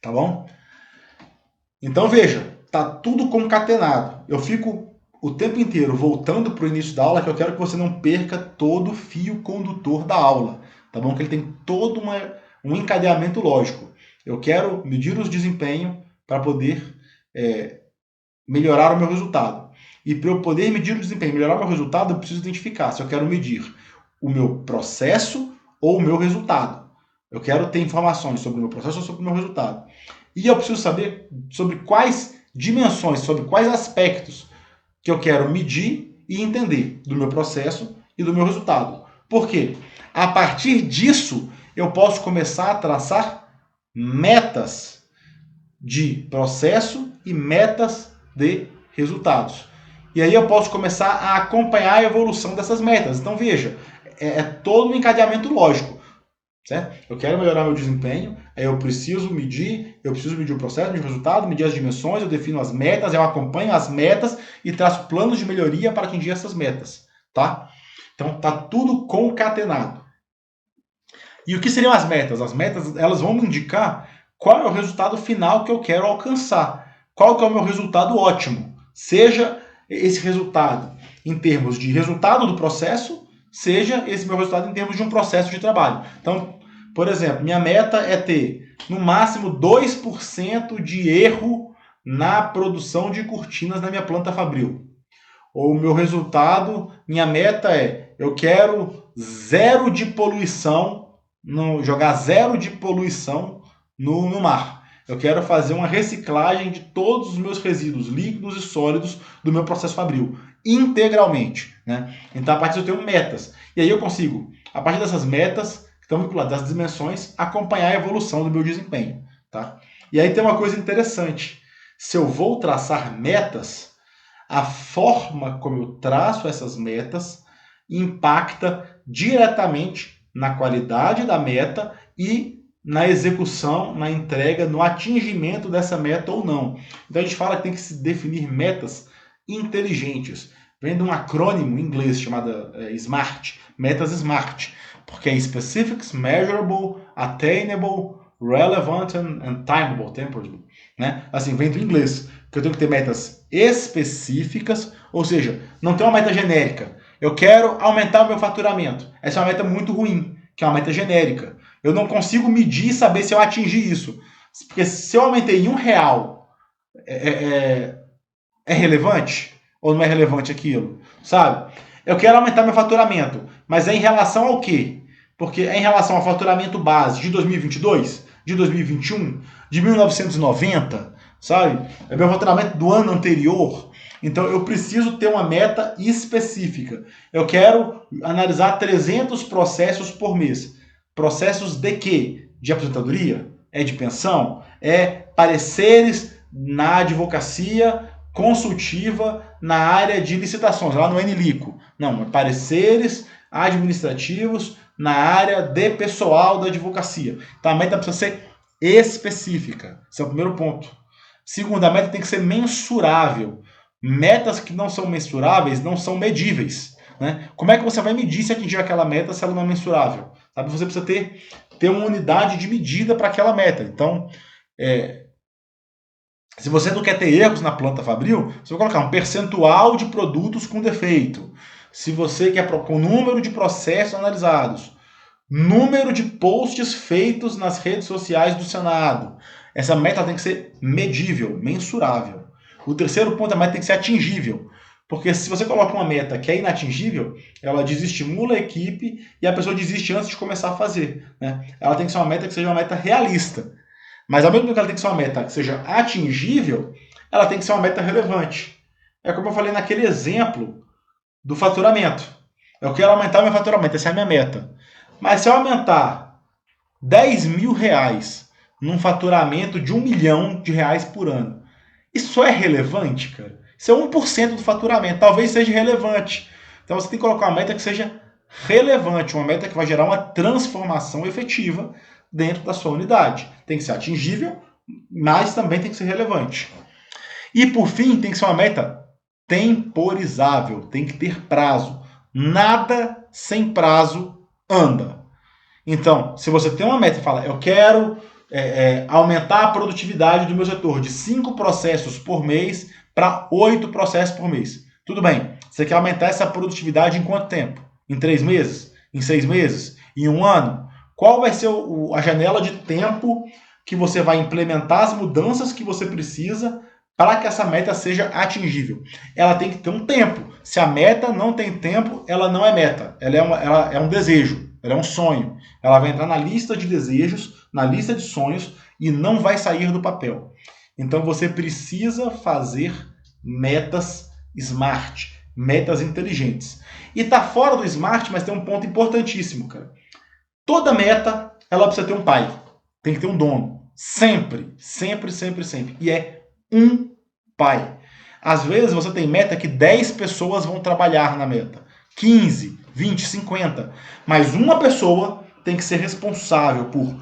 Tá bom? Então veja, tá tudo concatenado. Eu fico o tempo inteiro voltando para o início da aula, que eu quero que você não perca todo o fio condutor da aula, tá bom? Que ele tem todo um encadeamento lógico. Eu quero medir os desempenhos para poder melhorar o meu resultado. E para eu poder medir o desempenho, melhorar o meu resultado, eu preciso identificar se eu quero medir o meu processo ou o meu resultado. Eu quero ter informações sobre o meu processo ou sobre o meu resultado. E eu preciso saber sobre quais dimensões, sobre quais aspectos que eu quero medir e entender do meu processo e do meu resultado. Por quê? A partir disso, eu posso começar a traçar metas de processo e metas de resultados. E aí eu posso começar a acompanhar a evolução dessas metas. Então veja, é todo um encadeamento lógico. Certo? Eu quero melhorar meu desempenho, aí eu preciso medir o processo, medir o resultado, medir as dimensões, eu defino as metas, eu acompanho as metas e traço planos de melhoria para atingir essas metas, tá? Então tá tudo concatenado. E o que seriam as metas? As metas, elas vão me indicar qual é o resultado final que eu quero alcançar. Qual que é o meu resultado ótimo? Seja esse resultado em termos de resultado do processo, seja esse meu resultado em termos de um processo de trabalho. Então, por exemplo, minha meta é ter no máximo 2% de erro na produção de cortinas na minha planta fabril. Ou o meu resultado, minha meta é, eu quero zero de poluição, jogar zero de poluição no mar. Eu quero fazer uma reciclagem de todos os meus resíduos líquidos e sólidos do meu processo fabril, integralmente. Né? Então, a partir disso, eu tenho metas. E aí eu consigo, a partir dessas metas, que estão vinculadas às dimensões, acompanhar a evolução do meu desempenho. Tá? E aí tem uma coisa interessante. Se eu vou traçar metas, a forma como eu traço essas metas impacta diretamente na qualidade da meta e na execução, na entrega, no atingimento dessa meta ou não. Então a gente fala que tem que se definir metas inteligentes. Vem de um acrônimo em inglês chamado SMART, metas SMART, porque é Specific, Measurable, Attainable, Relevant and Timeable, né? Assim, vem do inglês, que eu tenho que ter metas específicas, ou seja, não tem uma meta genérica. Eu quero aumentar o meu faturamento. Essa é uma meta muito ruim, que é uma meta genérica. Eu não consigo medir e saber se eu atingi isso. Porque se eu aumentei em R$ 1, é, é, é relevante? Ou não é relevante aquilo? Sabe? Eu quero aumentar meu faturamento, mas é em relação ao quê? Porque é em relação ao faturamento base de 2022, de 2021, de 1990, sabe? É meu faturamento do ano anterior. Então eu preciso ter uma meta específica. Eu quero analisar 300 processos por mês. Processos de quê? De aposentadoria? É de pensão? É pareceres na advocacia consultiva na área de licitações, lá no NLICO. Não, pareceres administrativos na área de pessoal da advocacia. Então a meta precisa ser específica. Esse é o primeiro ponto. Segundo, a meta tem que ser mensurável. Metas que não são mensuráveis não são medíveis. Né? Como é que você vai medir se atingir aquela meta se ela não é mensurável? Sabe? Você precisa ter uma unidade de medida para aquela meta. Então, se você não quer ter erros na planta fabril, você vai colocar um percentual de produtos com defeito. Se você quer com número de processos analisados, número de posts feitos nas redes sociais do Senado. Essa meta tem que ser medível, mensurável. O terceiro ponto, a meta tem que ser atingível. Porque se você coloca uma meta que é inatingível, ela desestimula a equipe e a pessoa desiste antes de começar a fazer. Né? Ela tem que ser uma meta que seja uma meta realista. Mas ao mesmo tempo que ela tem que ser uma meta que seja atingível, ela tem que ser uma meta relevante. É como eu falei naquele exemplo do faturamento. Eu quero aumentar meu faturamento, essa é a minha meta. Mas se eu aumentar R$ 10.000 num faturamento de R$ 1 milhão por ano, isso é relevante, cara? Isso é 1% do faturamento, talvez seja relevante. Então você tem que colocar uma meta que seja relevante, uma meta que vai gerar uma transformação efetiva dentro da sua unidade. Tem que ser atingível, mas também tem que ser relevante. E por fim, tem que ser uma meta temporizável, tem que ter prazo. Nada sem prazo anda. Então, se você tem uma meta e fala, eu quero aumentar a produtividade do meu setor de 5 processos por mês para 8 processos por mês. Tudo bem, você quer aumentar essa produtividade em quanto tempo? Em 3 meses? Em 6 meses? Em 1 ano? Qual vai ser a janela de tempo que você vai implementar as mudanças que você precisa para que essa meta seja atingível? Ela tem que ter um tempo. Se a meta não tem tempo, ela não é meta. Ela é um desejo, ela é um sonho. Ela vai entrar na lista de desejos, na lista de sonhos e não vai sair do papel. Então você precisa fazer metas smart, metas inteligentes. E tá fora do smart, mas tem um ponto importantíssimo, cara. Toda meta, ela precisa ter um pai. Tem que ter um dono. Sempre, sempre, sempre, sempre. E é um pai. Às vezes você tem meta que 10 pessoas vão trabalhar na meta. 15, 20, 50. Mas uma pessoa tem que ser responsável por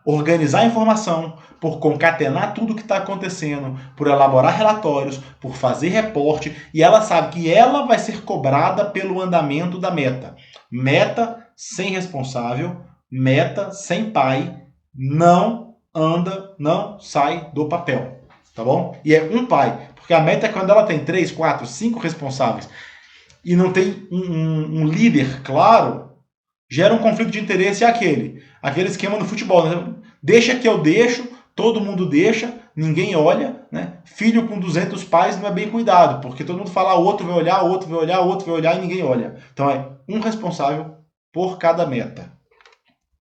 organizar a informação, por concatenar tudo que está acontecendo, por elaborar relatórios, por fazer reporte, e ela sabe que ela vai ser cobrada pelo andamento da meta. Meta sem responsável, meta sem pai, não anda, não sai do papel, tá bom? E é um pai, porque a meta é quando ela tem 3, 4, 5 responsáveis e não tem um líder claro, gera um conflito de interesse aquele esquema no futebol, né? Deixa que eu deixo, todo mundo deixa, ninguém olha, né? Filho com 200 pais não é bem cuidado, porque todo mundo fala, o outro vai olhar, o outro vai olhar, o outro vai olhar e ninguém olha. Então é um responsável por cada meta.